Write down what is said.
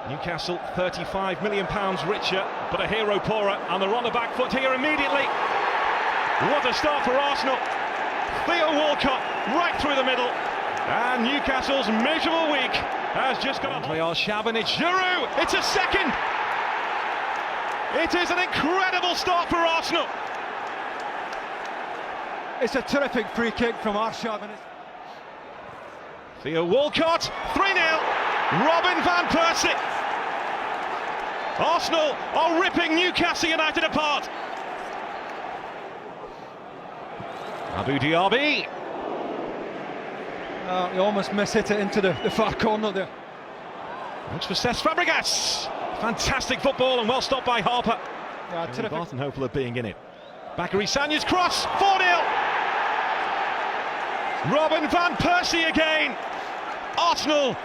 Newcastle £35 million richer, but a hero poorer, and they're on the back foot here immediately. What a start for Arsenal. Theo Walcott right through the middle, and Newcastle's miserable week has just got a Shaban. It's Giroud. It's a second. It is an incredible start for Arsenal. It's a terrific free kick from Arshavin. Theo Walcott, 3-0. Robin van Persie. Arsenal are ripping Newcastle United apart. Abu Dhabi. He almost mishit it into the far corner there. Looks for Cesc Fabregas. Fantastic football and well stopped by Harper. Yeah, terrific. Barton hopeful of being in it. Bakary Sagna's cross, 4-0. Robin van Persie again. Arsenal